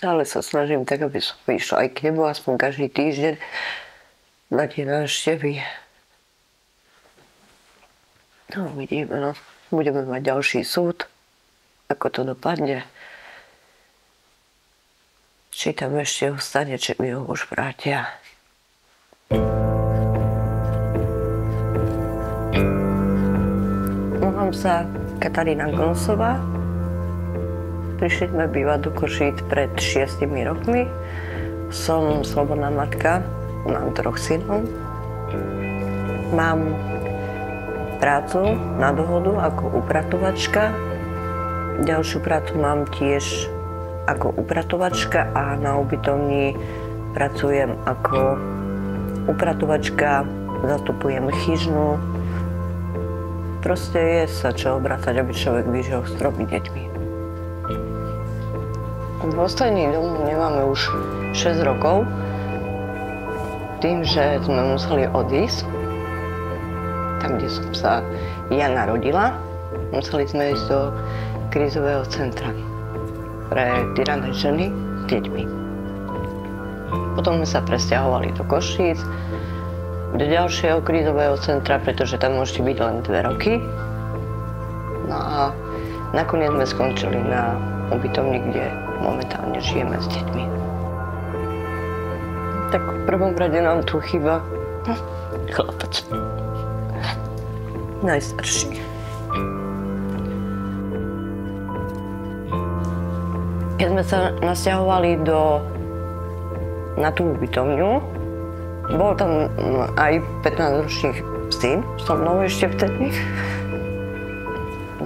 Stále sa snažím tak, aby som vyšla aj k nemu aspoň každý týždeň na tie návštevy. No, uvidíme, no. Budeme mať ďalší súd, ako to dopadne. Či tam ešte ostane, či mi ho už vrátia. Volám sa Katarína Gonzová. Prišli sme bývať do Košíc pred 6 rokmi. Som slobodná matka, mám 3 synov. Mám prácu na dohodu ako upratovačka. Ďalšiu prácu mám tiež ako upratovačka a na ubytovni pracujem ako upratovačka, zastupujem chyžnu. Proste je sa čo obracať, aby človek vyžil s 3 deťmi. Dôstojný domov nemáme už 6 rokov. Tým, že sme museli odísť, tam, kde som sa ja narodila, museli sme ísť do krízového centra pre týrané ženy s deťmi. Potom sme sa presťahovali do Košíc, do ďalšieho krízového centra, pretože tam môžete byť len 2 roky. No a nakoniec sme skončili na ubytovni, kde momentálne žijeme s deťmi. Tak v prvom rade nám tu chýba chlapec. Najstarší. Keď sme sa nasťahovali na tú ubytovňu, bol tam aj 15-ročný syn so mnou ešte vtedy.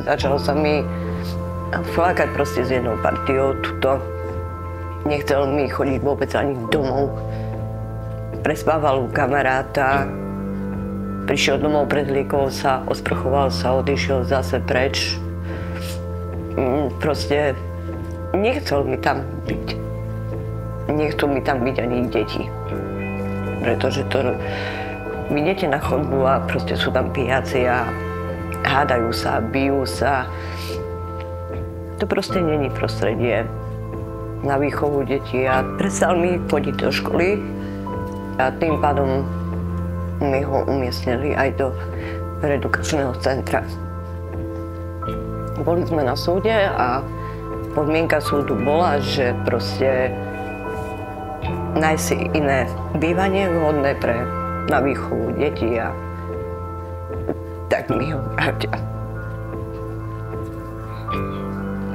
Začal sa mi flákať proste s jednou partiou tuto. Nechcel mi chodiť vôbec ani domov. Prespával u kamaráta. Prišiel domov, prezliekol sa, osprchoval sa, odišiel zase preč. Proste nechcel mi tam byť. Nechcú mi tam byť ani deti. Pretože to vidíte na chodbu a proste sú tam pijaci a hádajú sa, bijú sa. To proste není prostredie na výchovu detí a prestal mi chodiť do školy a tým pádom mi ho umiestnili aj do reedukačného centra. Boli sme na súde a podmienka súdu bola, že proste nájsť si iné bývanie vhodné na výchovu detí a tak mi ho vrátia.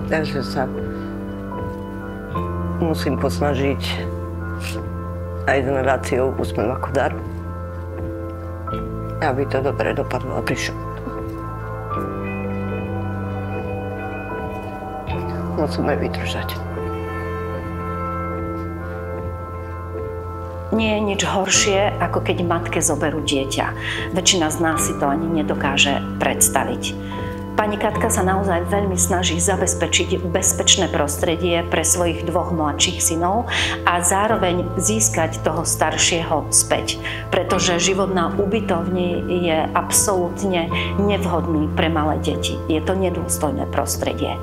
Takže sa musím posnažiť aj s nadáciou Úsmev ako dar, aby to dobre dopadlo a prišlo. Musíme vydržať. Nie je nič horšie, ako keď matke zoberú dieťa. Väčšina z nás si to ani nedokáže predstaviť. Pani Katka sa naozaj veľmi snaží zabezpečiť bezpečné prostredie pre svojich 2 mladších synov a zároveň získať toho staršieho späť, pretože život na ubytovni je absolútne nevhodný pre malé deti. Je to nedôstojné prostredie.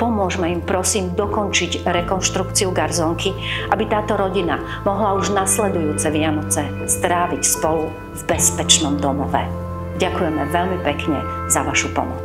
Pomôžme im, prosím, dokončiť rekonštrukciu garzónky, aby táto rodina mohla už nasledujúce Vianoce stráviť spolu v bezpečnom domove. Ďakujeme veľmi pekne za vašu pomoc.